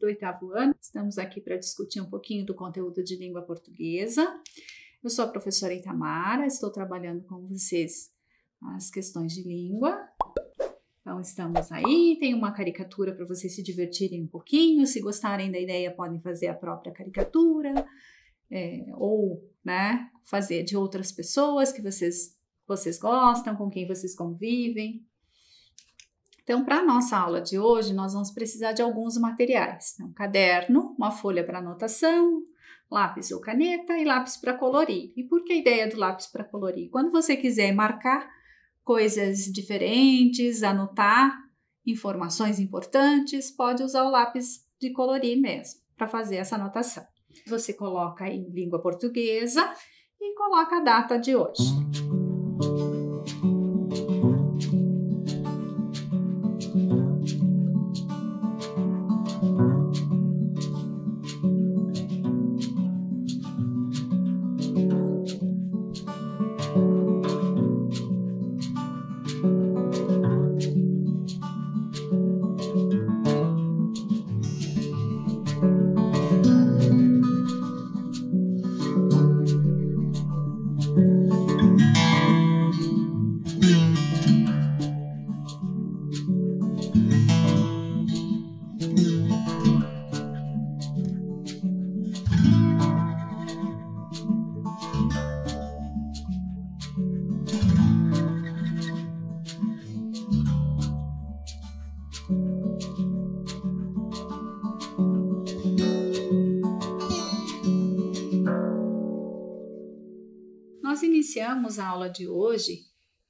do 8º ano. Estamos aqui para discutir um pouquinho do conteúdo de língua portuguesa. Eu sou a professora Itamara, estou trabalhando com vocês as questões de língua. Então, estamos aí, tem uma caricatura para vocês se divertirem um pouquinho. Se gostarem da ideia, podem fazer a própria caricatura, ou fazer de outras pessoas que vocês gostam, com quem vocês convivem. Então, para a nossa aula de hoje, nós vamos precisar de alguns materiais. Então, caderno, uma folha para anotação, lápis ou caneta e lápis para colorir. E por que a ideia do lápis para colorir? Quando você quiser marcar coisas diferentes, anotar informações importantes, pode usar o lápis de colorir mesmo, para fazer essa anotação. Você coloca em língua portuguesa e coloca a data de hoje. Nós iniciamos a aula de hoje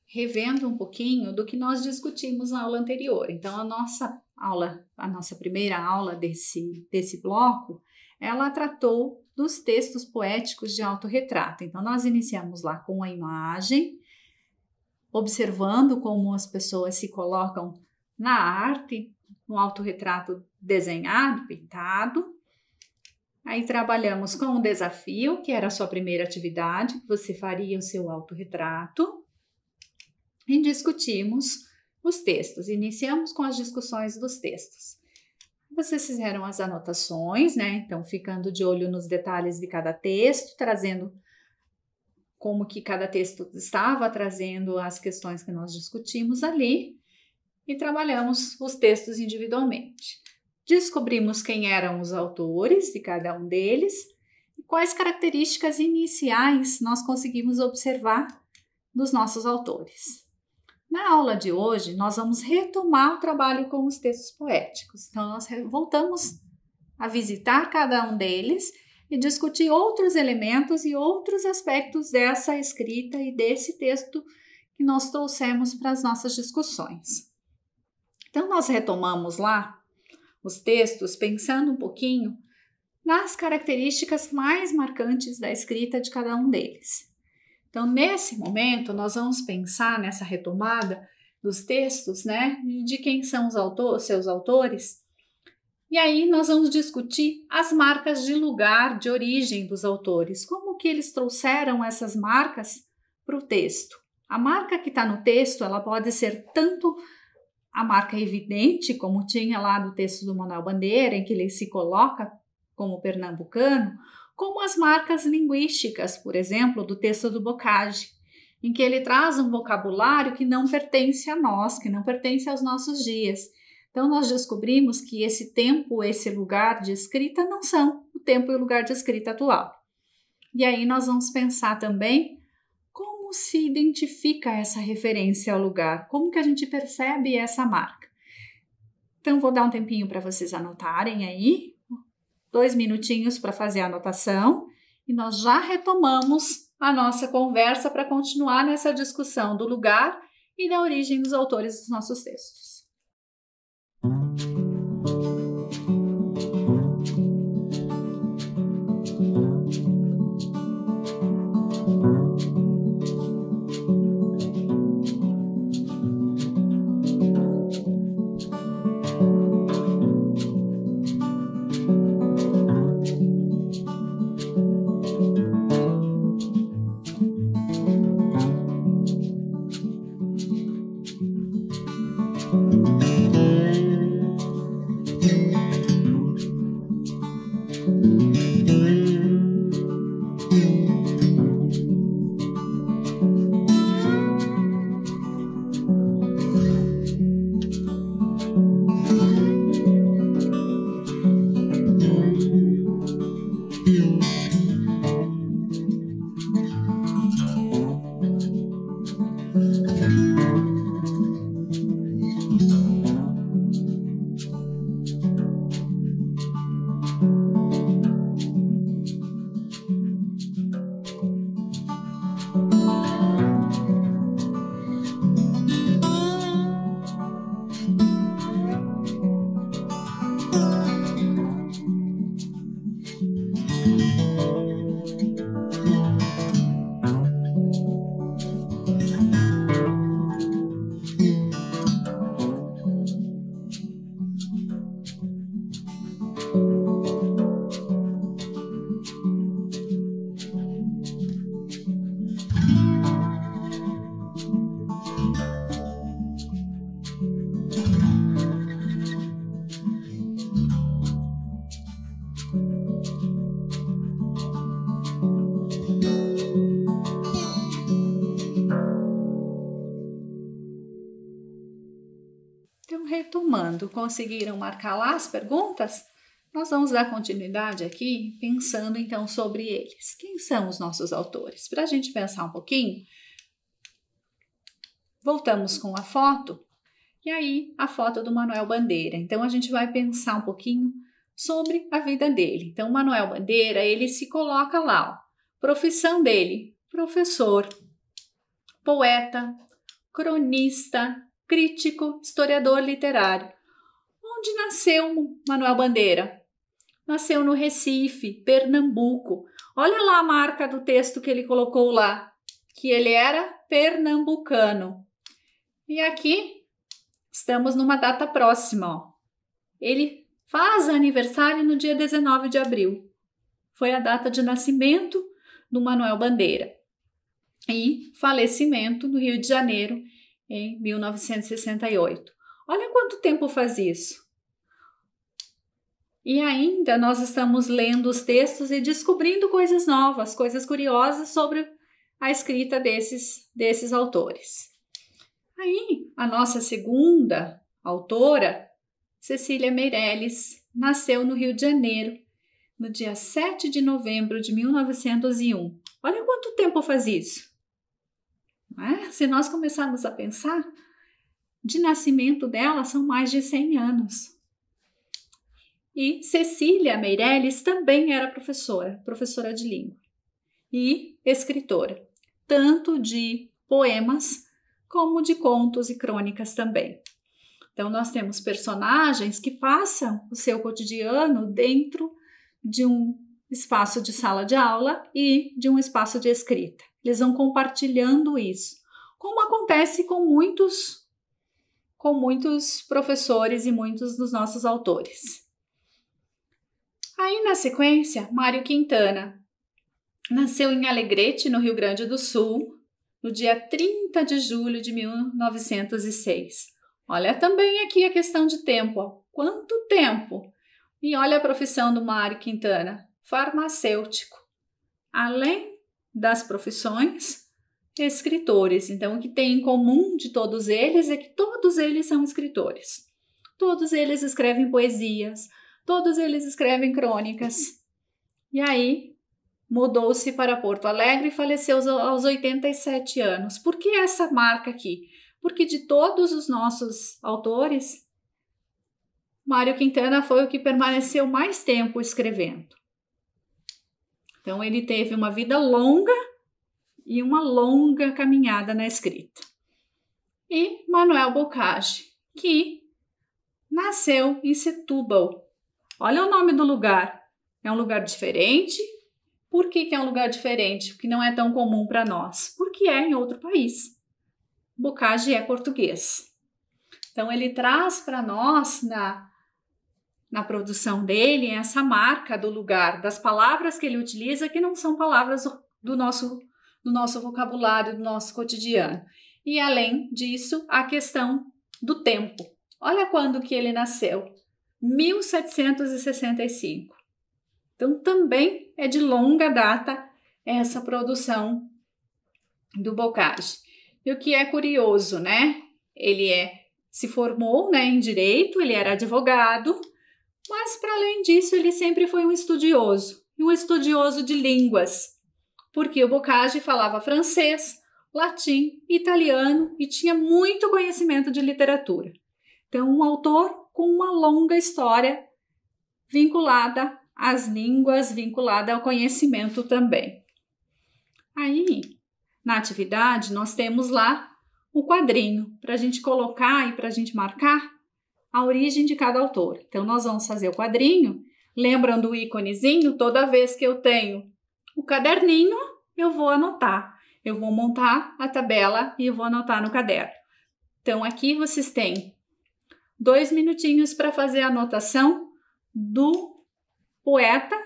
revendo um pouquinho do que nós discutimos na aula anterior. Então, a nossa primeira aula desse bloco, ela tratou dos textos poéticos de autorretrato. Então, nós iniciamos lá com a imagem, observando como as pessoas se colocam na arte, no autorretrato desenhado, pintado. Aí trabalhamos com o desafio, que era a sua primeira atividade, que você faria o seu autorretrato, e discutimos os textos. Iniciamos com as discussões dos textos. Vocês fizeram as anotações, Então, ficando de olho nos detalhes de cada texto, trazendo como que cada texto estava trazendo as questões que nós discutimos ali, e trabalhamos os textos individualmente. Descobrimos quem eram os autores de cada um deles e quais características iniciais nós conseguimos observar dos nossos autores. Na aula de hoje, nós vamos retomar o trabalho com os textos poéticos. Então, nós voltamos a visitar cada um deles e discutir outros elementos e outros aspectos dessa escrita e desse texto que nós trouxemos para as nossas discussões. Então, nós retomamos lá os textos pensando um pouquinho nas características mais marcantes da escrita de cada um deles. Então, nesse momento, nós vamos pensar nessa retomada dos textos, de quem são seus autores, e aí nós vamos discutir as marcas de lugar, de origem dos autores, como que eles trouxeram essas marcas para o texto. A marca que está no texto, ela pode ser tanto a marca evidente, como tinha lá do texto do Manuel Bandeira, em que ele se coloca como pernambucano, como as marcas linguísticas, por exemplo, do texto do Boccaccio, em que ele traz um vocabulário que não pertence a nós, que não pertence aos nossos dias. Então, nós descobrimos que esse tempo, esse lugar de escrita não são o tempo e o lugar de escrita atual. E aí nós vamos pensar também como se identifica essa referência ao lugar, como que a gente percebe essa marca. Então, vou dar um tempinho para vocês anotarem aí, 2 minutinhos para fazer a anotação, e nós já retomamos a nossa conversa para continuar nessa discussão do lugar e da origem dos autores dos nossos textos. retomando, conseguiram marcar lá as perguntas? Nós vamos dar continuidade aqui, pensando então sobre eles. Quem são os nossos autores? Para a gente pensar um pouquinho, voltamos com a foto, e aí a foto do Manuel Bandeira. Então a gente vai pensar um pouquinho sobre a vida dele. Então Manuel Bandeira, ele se coloca lá, ó, profissão dele, professor, poeta, cronista, crítico, historiador literário. Onde nasceu Manuel Bandeira? Nasceu no Recife, Pernambuco. Olha lá a marca do texto que ele colocou lá, que ele era pernambucano. E aqui estamos numa data próxima, ó. Ele faz aniversário no dia 19 de abril. Foi a data de nascimento do Manuel Bandeira. E falecimento no Rio de Janeiro em 1968. Olha quanto tempo faz isso. E ainda nós estamos lendo os textos e descobrindo coisas novas, coisas curiosas sobre a escrita desses autores. Aí, a nossa segunda autora, Cecília Meirelles, nasceu no Rio de Janeiro, no dia 7 de novembro de 1901. Olha quanto tempo faz isso. Se nós começarmos a pensar, de nascimento dela são mais de 100 anos. E Cecília Meirelles também era professora de língua e escritora, tanto de poemas como de contos e crônicas também. Então nós temos personagens que passam o seu cotidiano dentro de um espaço de sala de aula e de um espaço de escrita. Eles vão compartilhando isso, como acontece com muitos professores e muitos dos nossos autores. Aí, na sequência, Mário Quintana nasceu em Alegrete, no Rio Grande do Sul, no dia 30 de julho de 1906. Olha também aqui a questão de tempo. Ó. Quanto tempo? E olha a profissão do Mário Quintana, farmacêutico. Além das profissões, escritores. Então, o que tem em comum de todos eles é que todos eles são escritores. Todos eles escrevem poesias, todos eles escrevem crônicas. E aí, mudou-se para Porto Alegre e faleceu aos 87 anos. Por que essa marca aqui? Porque de todos os nossos autores, Mário Quintana foi o que permaneceu mais tempo escrevendo. Então, ele teve uma vida longa e uma longa caminhada na escrita. E Manuel Boccagi, que nasceu em Setúbal. Olha o nome do lugar. É um lugar diferente. Por que é um lugar diferente? Porque não é tão comum para nós. Porque é em outro país. Boccagi é português. Então, ele traz para nós, na produção dele, essa marca do lugar, das palavras que ele utiliza, que não são palavras do nosso vocabulário, do nosso cotidiano. E, além disso, a questão do tempo. Olha quando que ele nasceu. 1765. Então, também é de longa data essa produção do Boccagi. E o que é curioso, né? Ele se formou, né, em Direito, ele era advogado, mas, para além disso, ele sempre foi um estudioso de línguas, porque o Boccagi falava francês, latim, italiano e tinha muito conhecimento de literatura. Então, um autor com uma longa história vinculada às línguas, vinculada ao conhecimento também. Aí, na atividade, nós temos lá o quadrinho para a gente colocar e para a gente marcar a origem de cada autor. Então, nós vamos fazer o quadrinho. Lembram do íconezinho? Toda vez que eu tenho o caderninho, eu vou anotar. Eu vou montar a tabela e eu vou anotar no caderno. Então, aqui vocês têm 2 minutinhos para fazer a anotação do poeta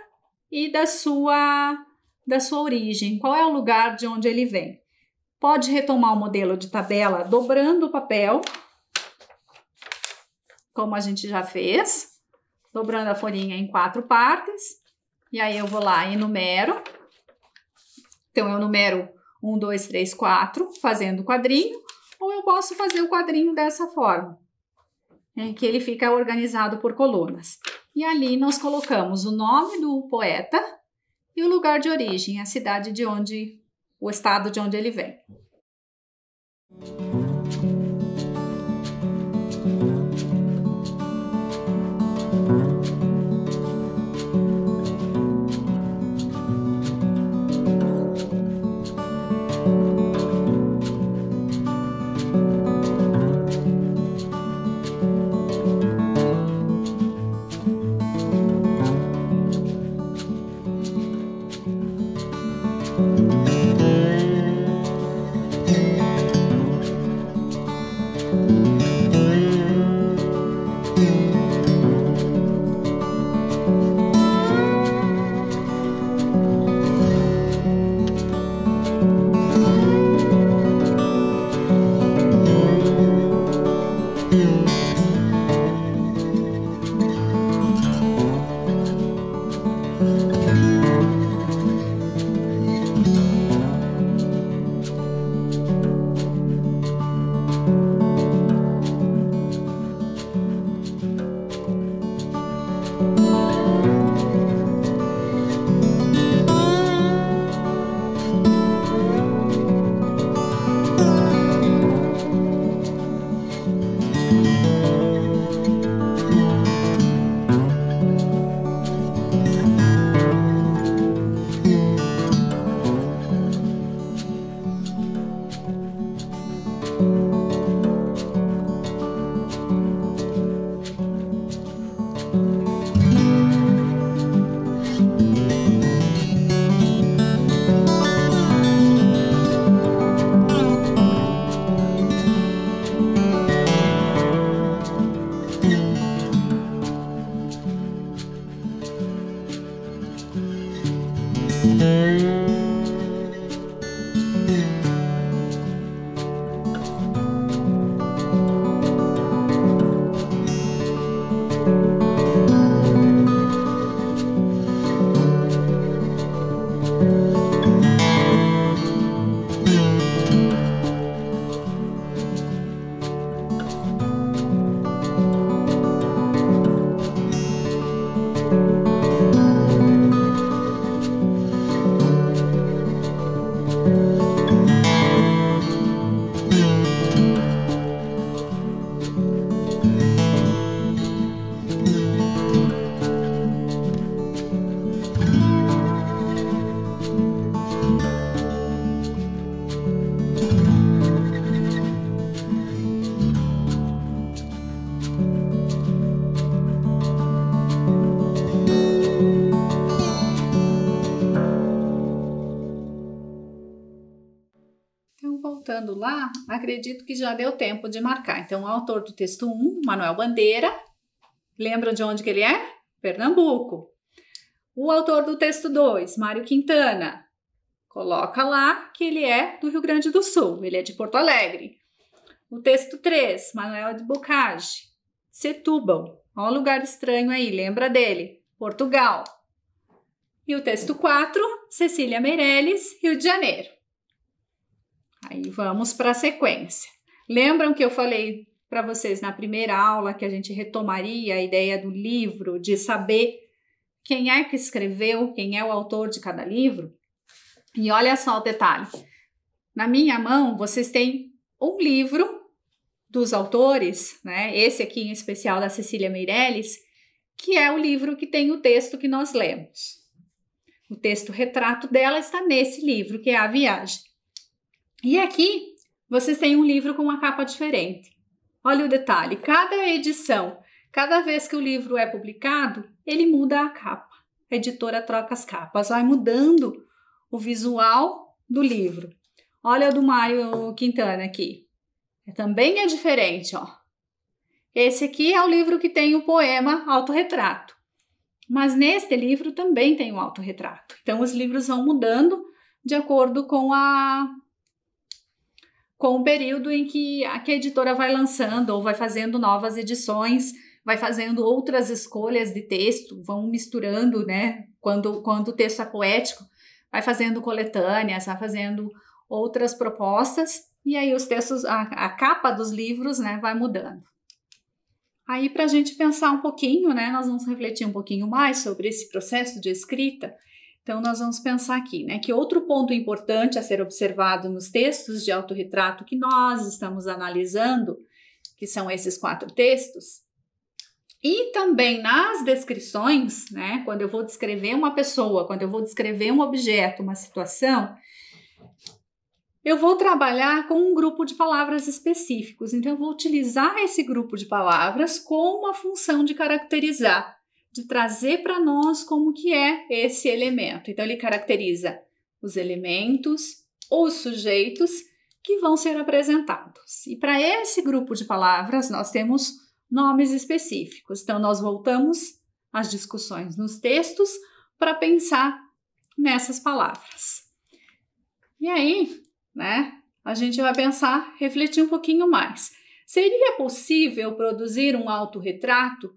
e da sua origem. Qual é o lugar de onde ele vem? Pode retomar o modelo de tabela dobrando o papel, como a gente já fez, dobrando a folhinha em 4 partes. E aí eu vou lá e numero. Então, eu numero 1, 2, 3, 4, fazendo o quadrinho, ou eu posso fazer o quadrinho dessa forma. que ele fica organizado por colunas. E ali nós colocamos o nome do poeta e o lugar de origem, a cidade de onde, o estado de onde ele vem. Voltando lá, acredito que já deu tempo de marcar. Então, o autor do texto 1, Manuel Bandeira. Lembram de onde que ele é? Pernambuco. O autor do texto 2, Mário Quintana. Coloca lá que ele é do Rio Grande do Sul, ele é de Porto Alegre. O texto 3, Manuel de Bocage, Setúbal. Olha o lugar estranho aí, lembra dele? Portugal. E o texto 4, Cecília Meirelles, Rio de Janeiro. Aí vamos para a sequência. Lembram que eu falei para vocês na primeira aula que a gente retomaria a ideia do livro, de saber quem é que escreveu, quem é o autor de cada livro? E olha só o detalhe. Na minha mão, vocês têm um livro dos autores, né? Esse aqui em especial da Cecília Meirelles, que é o livro que tem o texto que nós lemos. O texto retrato dela está nesse livro, que é A Viagem. E aqui, vocês têm um livro com uma capa diferente. Olha o detalhe, cada edição, cada vez que o livro é publicado, ele muda a capa. A editora troca as capas, vai mudando o visual do livro. Olha o do Mário Quintana aqui. Também é diferente, ó. Esse aqui é o livro que tem o poema Autorretrato. Mas neste livro também tem o autorretrato. Então, os livros vão mudando de acordo com o período em que a editora vai lançando ou vai fazendo novas edições, vai fazendo outras escolhas de texto, vão misturando, né? Quando o texto é poético, vai fazendo coletâneas, vai fazendo outras propostas, e aí os textos, a capa dos livros, né, vai mudando. Aí, para a gente pensar um pouquinho, né, nós vamos refletir um pouquinho mais sobre esse processo de escrita. Então, nós vamos pensar aqui, né, que outro ponto importante a ser observado nos textos de autorretrato que nós estamos analisando, que são esses 4 textos, e também nas descrições, né, quando eu vou descrever uma pessoa, quando eu vou descrever um objeto, uma situação, eu vou trabalhar com um grupo de palavras específicos. Então, eu vou utilizar esse grupo de palavras com uma função de caracterizar, de trazer para nós como que é esse elemento. Então, ele caracteriza os elementos, os sujeitos que vão ser apresentados. E para esse grupo de palavras, nós temos nomes específicos. Então, nós voltamos às discussões nos textos para pensar nessas palavras. E aí, né, a gente vai pensar, refletir um pouquinho mais. Seria possível produzir um autorretrato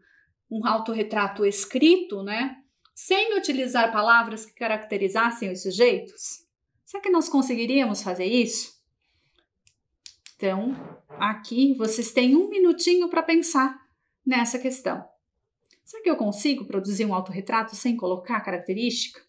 escrito, né, sem utilizar palavras que caracterizassem os sujeitos? Será que nós conseguiríamos fazer isso? Então, aqui vocês têm 1 minutinho para pensar nessa questão. Será que eu consigo produzir um autorretrato sem colocar característica?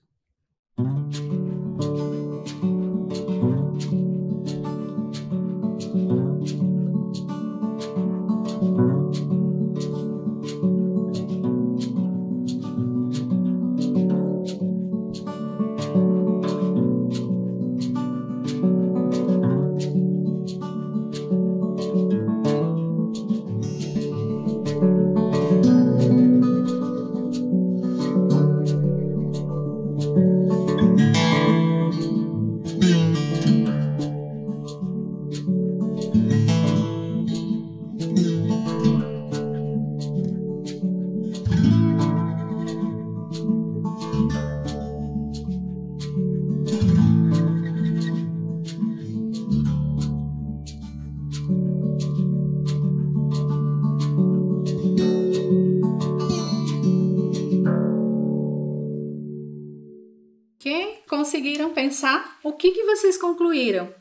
Conseguiram pensar? O que vocês concluíram?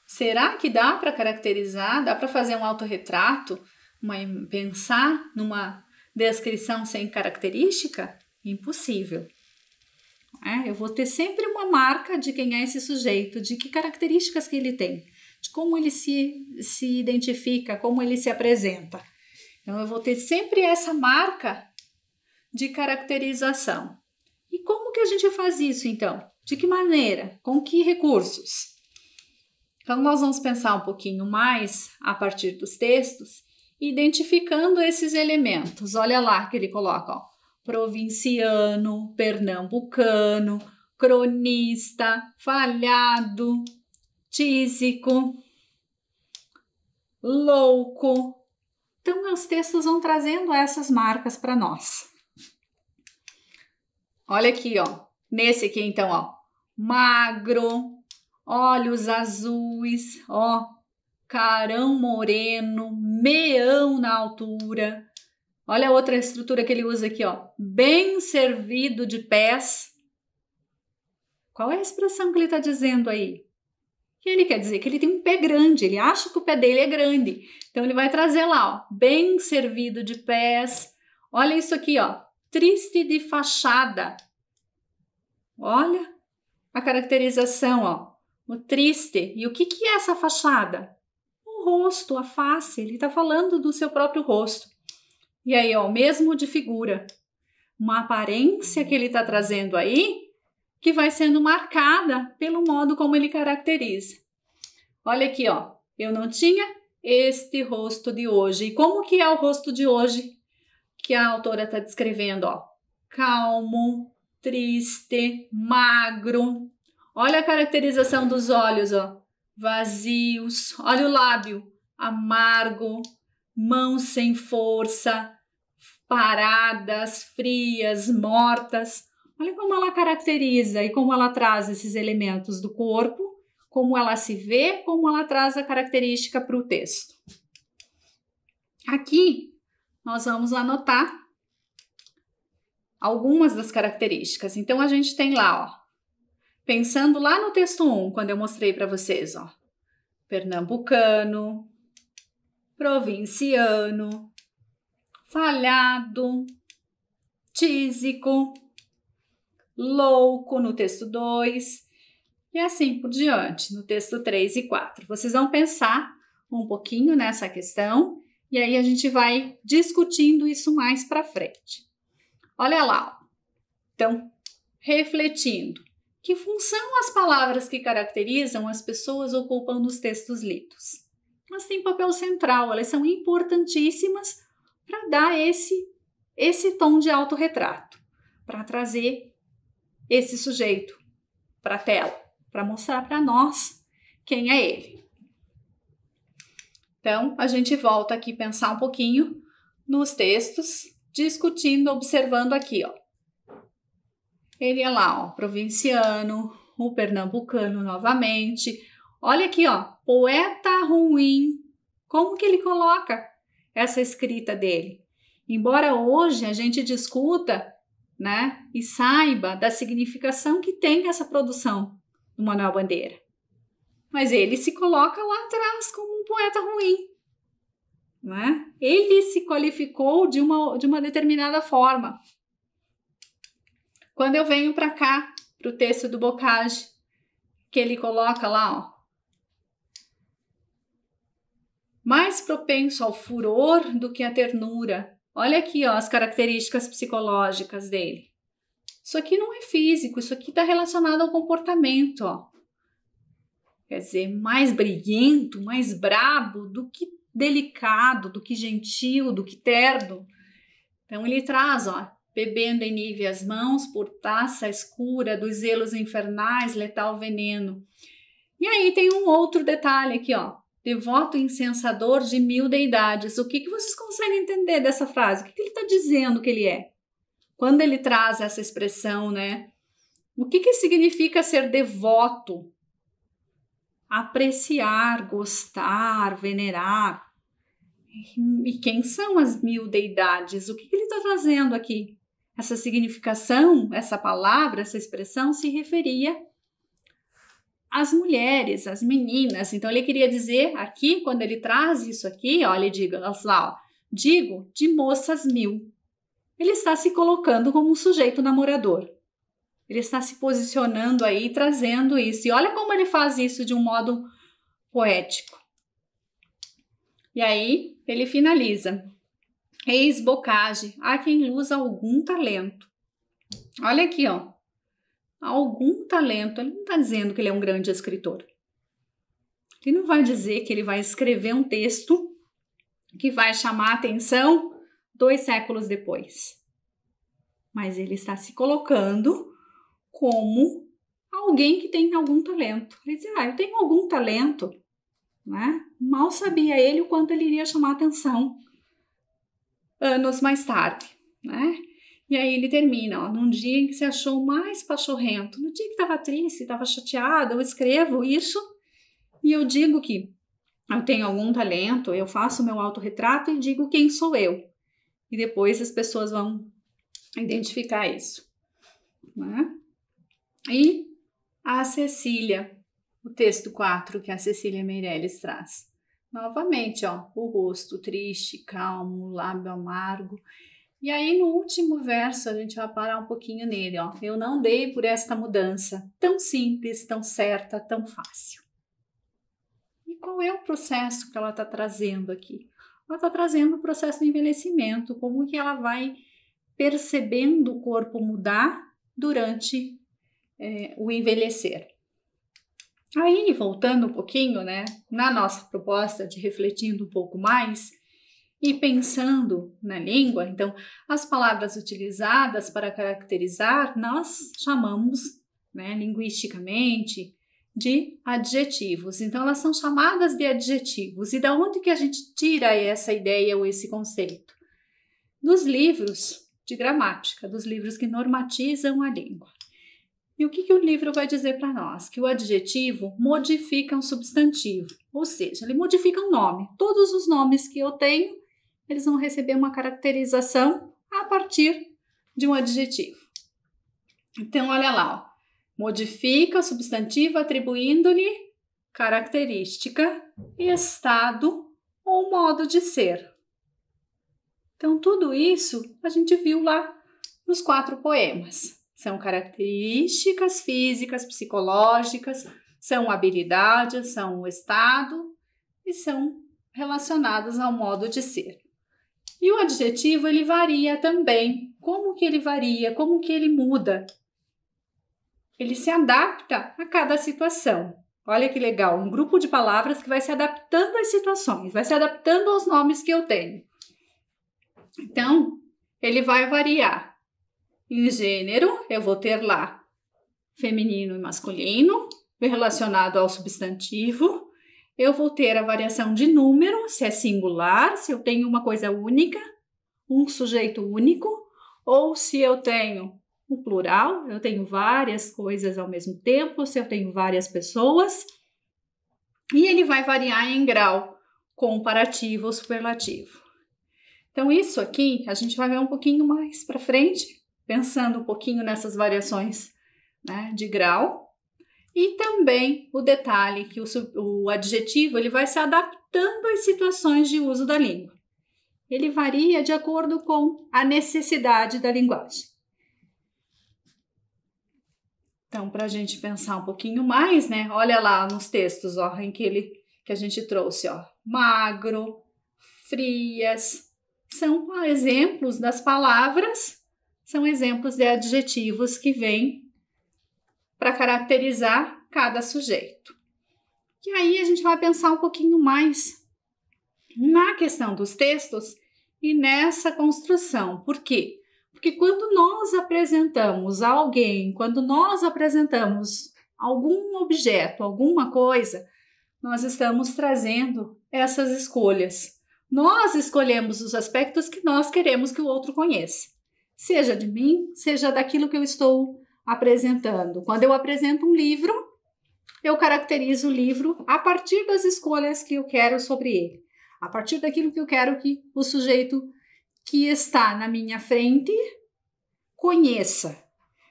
Será que dá para caracterizar, dá para fazer um autorretrato, pensar numa descrição sem característica? Impossível. Eu vou ter sempre uma marca de quem é esse sujeito, de que características que ele tem, de como ele se identifica, como ele se apresenta. Então, eu vou ter sempre essa marca de caracterização. E como que a gente faz isso, então? De que maneira? Com que recursos? Então, nós vamos pensar um pouquinho mais a partir dos textos, identificando esses elementos. Olha lá que ele coloca, ó, provinciano, pernambucano, cronista, falhado, tísico, louco. Então, os textos vão trazendo essas marcas para nós. Olha aqui, ó. Nesse aqui, então, ó, magro, olhos azuis, ó, carão moreno, meão na altura. Olha a outra estrutura que ele usa aqui, ó, bem servido de pés. Qual é a expressão que ele está dizendo aí? Que ele quer dizer que ele tem um pé grande, ele acha que o pé dele é grande. Então, ele vai trazer lá, ó, bem servido de pés. Olha isso aqui, ó, triste de fachada. Olha a caracterização, ó, o triste. E o que é essa fachada? O rosto, a face. Ele está falando do seu próprio rosto. E aí, ó, mesmo de figura. Uma aparência que ele está trazendo aí, que vai sendo marcada pelo modo como ele caracteriza. Olha aqui, ó, eu não tinha este rosto de hoje. E como que é o rosto de hoje que a autora está descrevendo, ó? Calmo, triste, magro. Olha a caracterização dos olhos, ó. Vazios. Olha o lábio. Amargo, mãos sem força, paradas, frias, mortas. Olha como ela caracteriza e como ela traz esses elementos do corpo, como ela se vê, como ela traz a característica para o texto. Aqui, nós vamos anotar algumas das características. Então, a gente tem lá, ó, pensando lá no texto 1, quando eu mostrei para vocês, ó, pernambucano, provinciano, falhado, tísico, louco no texto 2 e assim por diante, no texto 3 e 4. Vocês vão pensar um pouquinho nessa questão e aí a gente vai discutindo isso mais para frente. Olha lá, ó. Então, refletindo. Que função as palavras que caracterizam as pessoas ocupam nos textos lidos? Elas têm papel central, elas são importantíssimas para dar esse tom de autorretrato, para trazer esse sujeito para a tela, para mostrar para nós quem é ele. Então, a gente volta aqui a pensar um pouquinho nos textos, discutindo, observando aqui, ó. Ele é lá, ó, provinciano, o pernambucano novamente. Olha aqui, ó, poeta ruim. Como que ele coloca essa escrita dele? Embora hoje a gente discuta, né, e saiba da significação que tem essa produção do Manuel Bandeira. Mas ele se coloca lá atrás como um poeta ruim, né? Ele se qualificou de uma determinada forma. Quando eu venho para cá, para o texto do Bocage, que ele coloca lá, ó, mais propenso ao furor do que à ternura. Olha aqui, ó, as características psicológicas dele. Isso aqui não é físico, isso aqui está relacionado ao comportamento, ó. Quer dizer, mais briguento, mais brabo do que delicado, do que gentil, do que terno. Então ele traz, ó, bebendo em nível as mãos por taça escura dos zelos infernais, letal veneno. E aí tem um outro detalhe aqui, ó. Devoto incensador de 1000 deidades. O que vocês conseguem entender dessa frase? O que ele está dizendo que ele é? Quando ele traz essa expressão, né? O que significa ser devoto? Apreciar, gostar, venerar. E quem são as 1000 deidades? O que ele está trazendo aqui? Essa significação, essa palavra, essa expressão se referia às mulheres, às meninas. Então ele queria dizer aqui, quando ele traz isso aqui, ó, ele diga lá, ó, digo de moças 1000. Ele está se colocando como um sujeito namorador. Ele está se posicionando aí, trazendo isso. E olha como ele faz isso de um modo poético. E aí ele finaliza. Eis Bocage, há quem luza algum talento. Olha aqui, ó. Algum talento. Ele não está dizendo que ele é um grande escritor. Ele não vai dizer que ele vai escrever um texto que vai chamar a atenção 2 séculos depois. Mas ele está se colocando como alguém que tem algum talento. Ele diz, eu tenho algum talento, né? Mal sabia ele o quanto ele iria chamar a atenção anos mais tarde, né? E aí ele termina, ó, num dia em que se achou mais pachorrento, no dia que estava triste, estava chateada, eu escrevo isso e eu digo que eu tenho algum talento, eu faço meu autorretrato e digo quem sou eu. E depois as pessoas vão identificar isso, né? E a Cecília, o texto 4 que a Cecília Meirelles traz. Novamente, ó, o rosto triste, calmo, o lábio amargo. E aí no último verso a gente vai parar um pouquinho nele, ó. Eu não dei por esta mudança, tão simples, tão certa, tão fácil. E qual é o processo que ela está trazendo aqui? Ela está trazendo o processo do envelhecimento, como que ela vai percebendo o corpo mudar durante o envelhecer. Aí, voltando um pouquinho, né, na nossa proposta de refletindo um pouco mais e pensando na língua, então, as palavras utilizadas para caracterizar, nós chamamos, né, linguisticamente, de adjetivos. Então, elas são chamadas de adjetivos. E da onde que a gente tira essa ideia ou esse conceito? Dos livros de gramática, dos livros que normatizam a língua. E o que o livro vai dizer para nós? Que o adjetivo modifica um substantivo, ou seja, ele modifica um nome. Todos os nomes que eu tenho, eles vão receber uma caracterização a partir de um adjetivo. Então, olha lá, ó. Modifica o substantivo atribuindo-lhe característica, estado ou modo de ser. Então, tudo isso a gente viu lá nos 4 poemas. São características físicas, psicológicas, são habilidades, são o estado e são relacionadas ao modo de ser. E o adjetivo, ele varia também. Como que ele varia? Como que ele muda? Ele se adapta a cada situação. Olha que legal, um grupo de palavras que vai se adaptando às situações, vai se adaptando aos nomes que eu tenho. Então, ele vai variar. Em gênero, eu vou ter lá feminino e masculino, relacionado ao substantivo. Eu vou ter a variação de número, se é singular, se eu tenho uma coisa única, um sujeito único, ou se eu tenho um plural, eu tenho várias coisas ao mesmo tempo, se eu tenho várias pessoas. E ele vai variar em grau, comparativo ou superlativo. Então, isso aqui a gente vai ver um pouquinho mais para frente, pensando um pouquinho nessas variações, né, de grau. E também o detalhe que o adjetivo ele vai se adaptando às situações de uso da língua. Ele varia de acordo com a necessidade da linguagem. Então, para a gente pensar um pouquinho mais, né? Olha lá nos textos, ó, em que a gente trouxe, ó, magro, frias, são exemplos das palavras, são exemplos de adjetivos que vêm para caracterizar cada sujeito. E aí a gente vai pensar um pouquinho mais na questão dos textos e nessa construção. Por quê? Porque quando nós apresentamos alguém, quando nós apresentamos algum objeto, alguma coisa, nós estamos trazendo essas escolhas. Nós escolhemos os aspectos que nós queremos que o outro conheça. Seja de mim, seja daquilo que eu estou apresentando. Quando eu apresento um livro, eu caracterizo o livro a partir das escolhas que eu quero sobre ele, a partir daquilo que eu quero que o sujeito que está na minha frente conheça.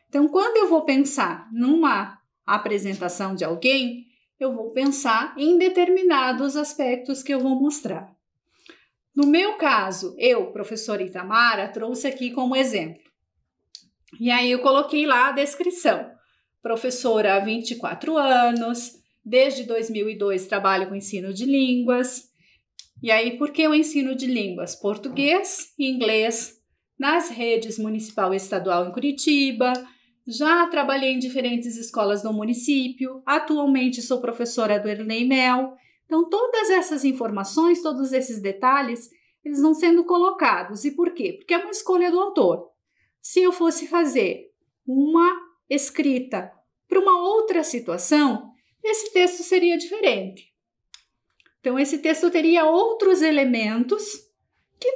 Então, quando eu vou pensar numa apresentação de alguém, eu vou pensar em determinados aspectos que eu vou mostrar. No meu caso, eu, professora Itamara, trouxe aqui como exemplo. E aí eu coloquei lá a descrição. Professora há 24 anos, desde 2002 trabalho com ensino de línguas. E aí, por que o ensino de línguas? Português e inglês nas redes municipal e estadual em Curitiba. Já trabalhei em diferentes escolas do município. Atualmente sou professora do Erlei Mel. Então, todas essas informações, todos esses detalhes, eles vão sendo colocados. E por quê? Porque é uma escolha do autor. Se eu fosse fazer uma escrita para uma outra situação, esse texto seria diferente. Então, esse texto teria outros elementos que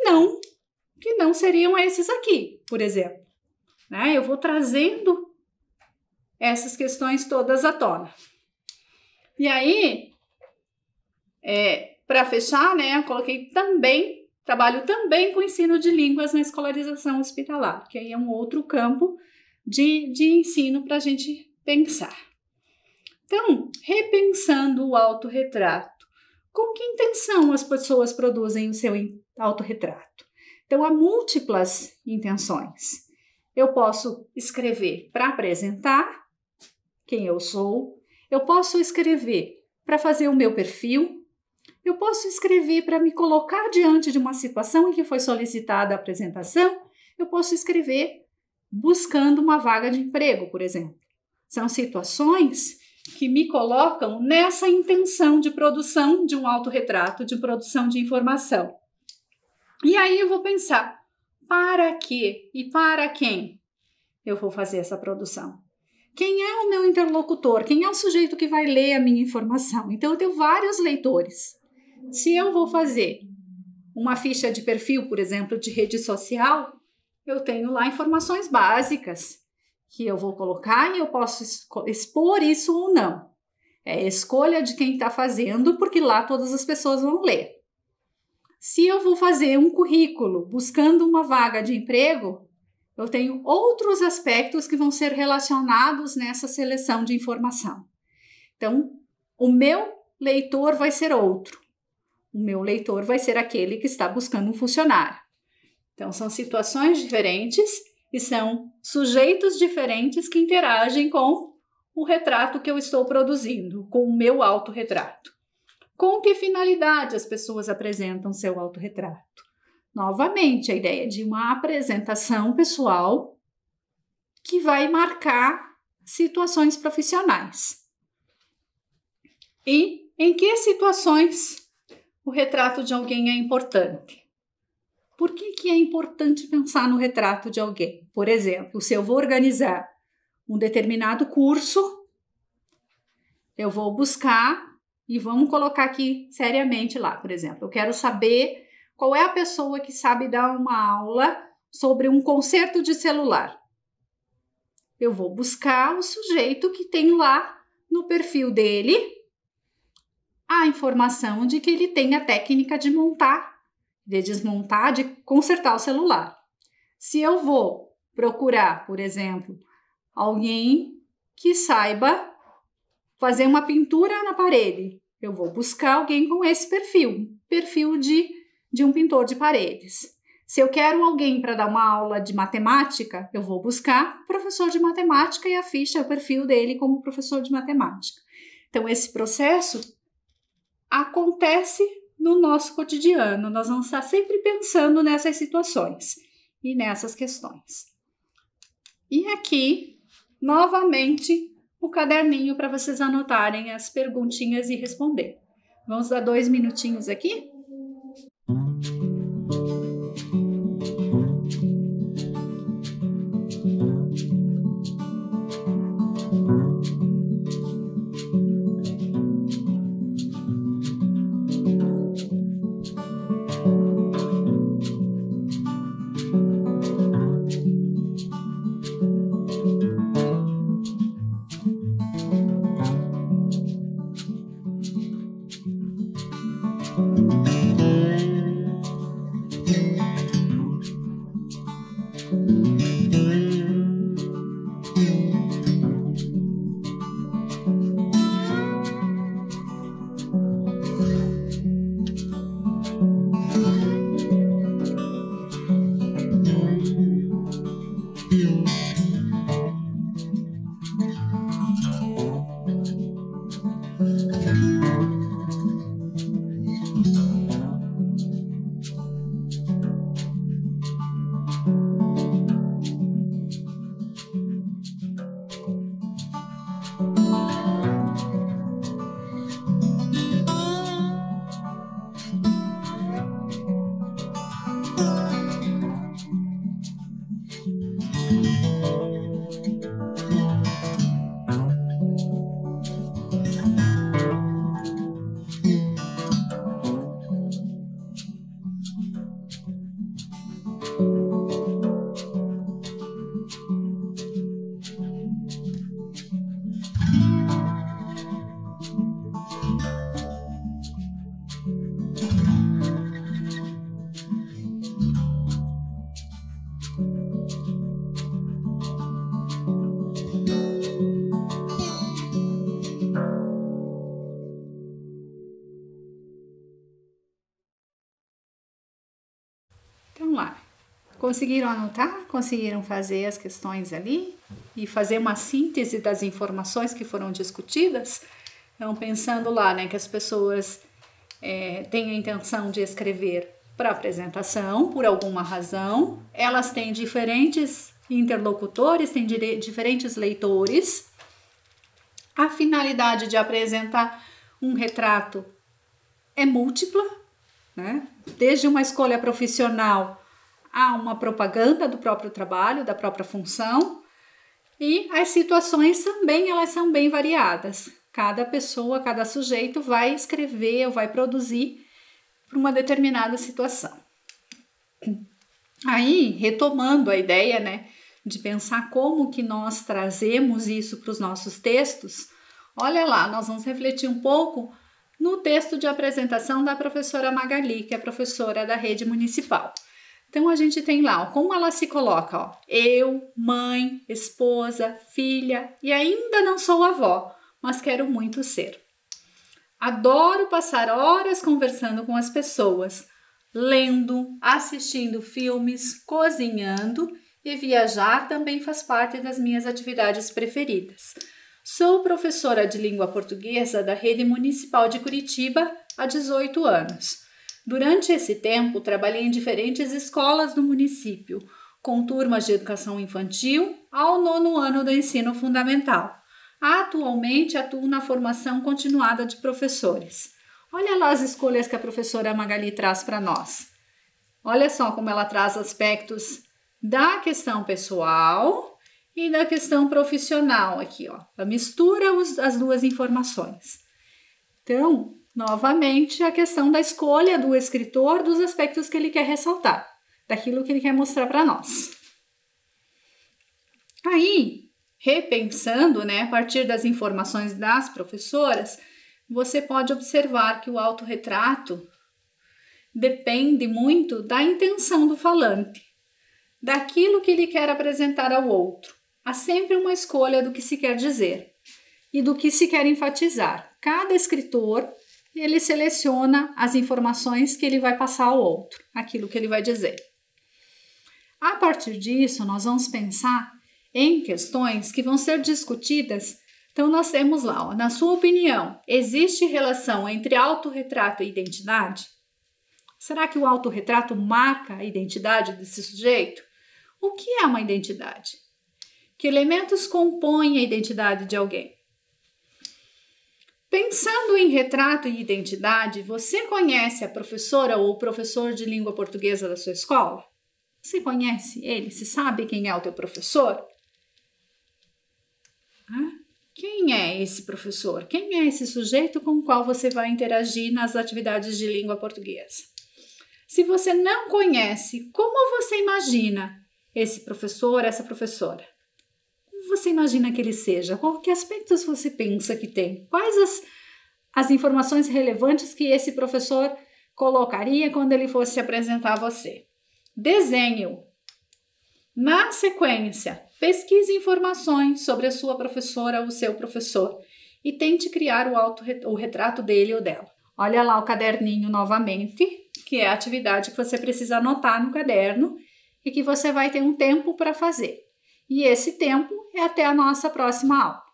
não seriam esses aqui, por exemplo. Né? Eu vou trazendo essas questões todas à tona. E aí, para fechar, né, eu coloquei também, trabalho também com ensino de línguas na escolarização hospitalar, que aí é um outro campo de ensino para a gente pensar. Então, repensando o autorretrato. Com que intenção as pessoas produzem o seu autorretrato? Então, há múltiplas intenções. Eu posso escrever para apresentar quem eu sou. Eu posso escrever para fazer o meu perfil. Eu posso escrever para me colocar diante de uma situação em que foi solicitada a apresentação. Eu posso escrever buscando uma vaga de emprego, por exemplo. São situações que me colocam nessa intenção de produção de um autorretrato, de produção de informação. E aí eu vou pensar, para quê e para quem eu vou fazer essa produção? Quem é o meu interlocutor? Quem é o sujeito que vai ler a minha informação? Então, eu tenho vários leitores. Se eu vou fazer uma ficha de perfil, por exemplo, de rede social, eu tenho lá informações básicas que eu vou colocar e eu posso expor isso ou não. É escolha de quem está fazendo, porque lá todas as pessoas vão ler. Se eu vou fazer um currículo buscando uma vaga de emprego, eu tenho outros aspectos que vão ser relacionados nessa seleção de informação. Então, o meu leitor vai ser outro. O meu leitor vai ser aquele que está buscando um funcionário. Então, são situações diferentes e são sujeitos diferentes que interagem com o retrato que eu estou produzindo, com o meu autorretrato. Com que finalidade as pessoas apresentam seu autorretrato? Novamente, a ideia de uma apresentação pessoal que vai marcar situações profissionais. E em que situações o retrato de alguém é importante? Por que é importante pensar no retrato de alguém? Por exemplo, se eu vou organizar um determinado curso, eu vou buscar e vamos colocar aqui seriamente lá, por exemplo, eu quero saber qual é a pessoa que sabe dar uma aula sobre um conserto de celular. Eu vou buscar o sujeito que tem lá no perfil dele a informação de que ele tem a técnica de montar, de desmontar, de consertar o celular. Se eu vou procurar, por exemplo, alguém que saiba fazer uma pintura na parede, eu vou buscar alguém com esse perfil de um pintor de paredes. Se eu quero alguém para dar uma aula de matemática, eu vou buscar professor de matemática e a ficha, o perfil dele como professor de matemática. Então, esse processo acontece no nosso cotidiano. Nós vamos estar sempre pensando nessas situações e nessas questões. E aqui, novamente, o caderninho para vocês anotarem as perguntinhas e responder. Vamos dar 2 minutinhos aqui? Então lá, conseguiram anotar? Conseguiram fazer as questões ali? E fazer uma síntese das informações que foram discutidas? Então, pensando lá, né, que as pessoas têm a intenção de escrever para apresentação, por alguma razão, elas têm diferentes interlocutores, têm diferentes leitores. A finalidade de apresentar um retrato é múltipla, né? Desde uma escolha profissional a uma propaganda do próprio trabalho, da própria função, e as situações também elas são bem variadas. Cada pessoa, cada sujeito vai escrever ou vai produzir para uma determinada situação. Aí, retomando a ideia, né, de pensar como que nós trazemos isso para os nossos textos, olha lá, nós vamos refletir um pouco no texto de apresentação da professora Magali, que é professora da rede municipal. Então, a gente tem lá, ó, como ela se coloca, ó, eu, mãe, esposa, filha e ainda não sou avó, mas quero muito ser. Adoro passar horas conversando com as pessoas. lendo, assistindo filmes, cozinhando e viajar também faz parte das minhas atividades preferidas. Sou professora de língua portuguesa da Rede Municipal de Curitiba há 18 anos. Durante esse tempo, trabalhei em diferentes escolas do município, com turmas de educação infantil ao 9º ano do ensino fundamental. Atualmente, atuo na formação continuada de professores. Olha lá as escolhas que a professora Magali traz para nós. Olha só como ela traz aspectos da questão pessoal e da questão profissional aqui, ó. Ela mistura as duas informações. Então, novamente, a questão da escolha do escritor dos aspectos que ele quer ressaltar, daquilo que ele quer mostrar para nós. Aí, repensando, né, a partir das informações das professoras, você pode observar que o autorretrato depende muito da intenção do falante, daquilo que ele quer apresentar ao outro. Há sempre uma escolha do que se quer dizer e do que se quer enfatizar. Cada escritor, ele seleciona as informações que ele vai passar ao outro, aquilo que ele vai dizer. A partir disso, nós vamos pensar em questões que vão ser discutidas. Então, nós temos lá, ó, na sua opinião, existe relação entre autorretrato e identidade? Será que o autorretrato marca a identidade desse sujeito? O que é uma identidade? Que elementos compõem a identidade de alguém? Pensando em retrato e identidade, você conhece a professora ou o professor de língua portuguesa da sua escola? Você conhece ele? Você sabe quem é o teu professor? Quem é esse professor? Quem é esse sujeito com o qual você vai interagir nas atividades de língua portuguesa? Se você não conhece, como você imagina esse professor, essa professora? Como você imagina que ele seja? Que aspectos você pensa que tem? Quais as informações relevantes que esse professor colocaria quando ele fosse se apresentar a você? Desenhe-o. Na sequência, pesquise informações sobre a sua professora ou o seu professor e tente criar o retrato dele ou dela. Olha lá o caderninho novamente, que é a atividade que você precisa anotar no caderno e que você vai ter um tempo para fazer. E esse tempo é até a nossa próxima aula.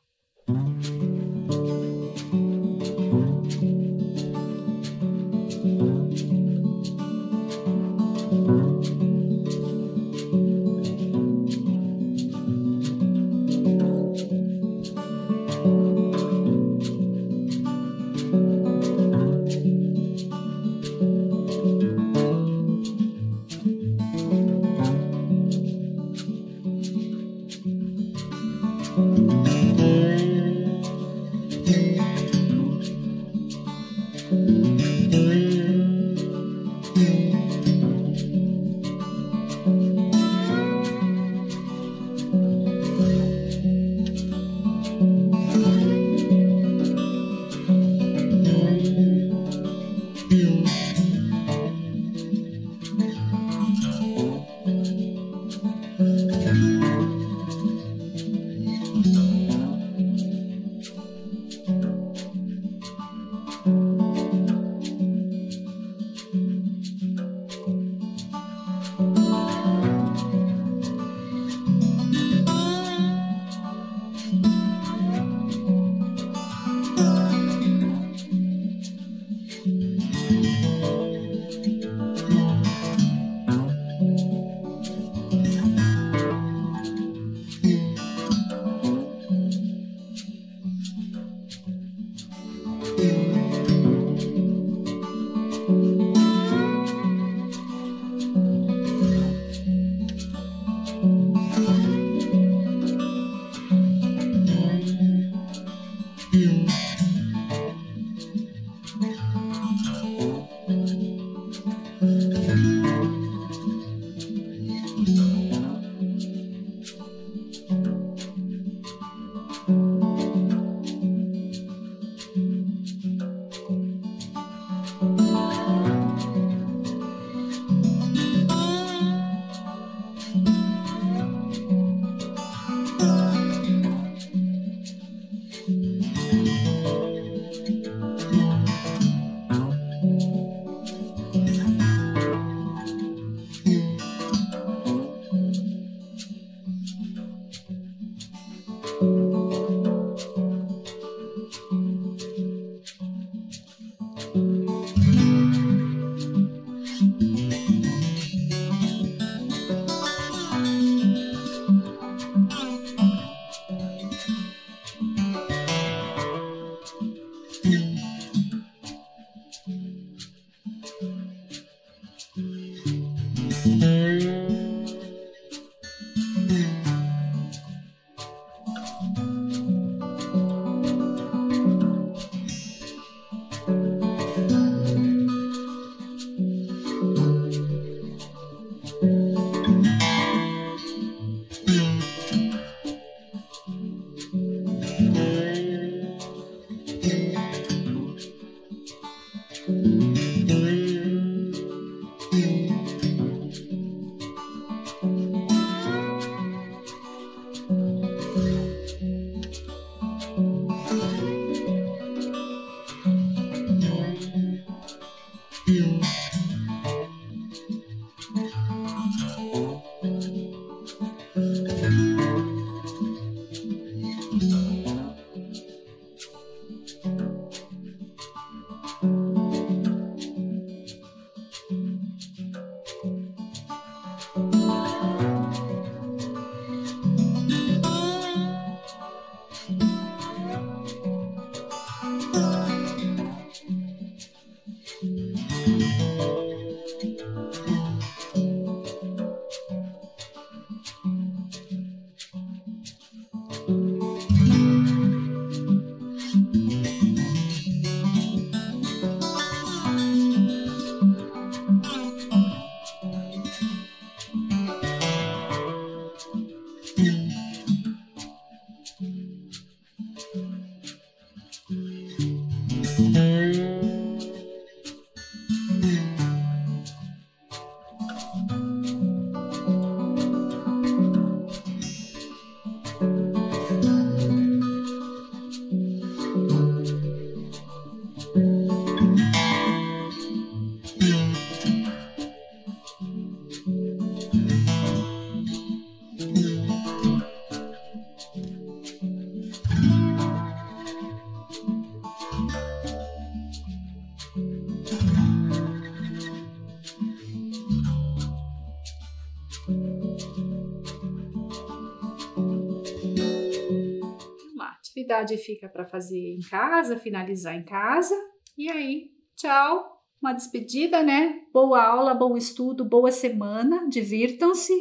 A atividade fica para fazer em casa, finalizar em casa. E aí, tchau, uma despedida, né? Boa aula, bom estudo, boa semana, divirtam-se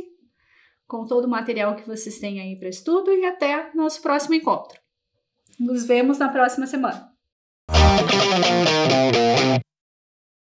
com todo o material que vocês têm aí para estudo e até nosso próximo encontro. Nos vemos na próxima semana.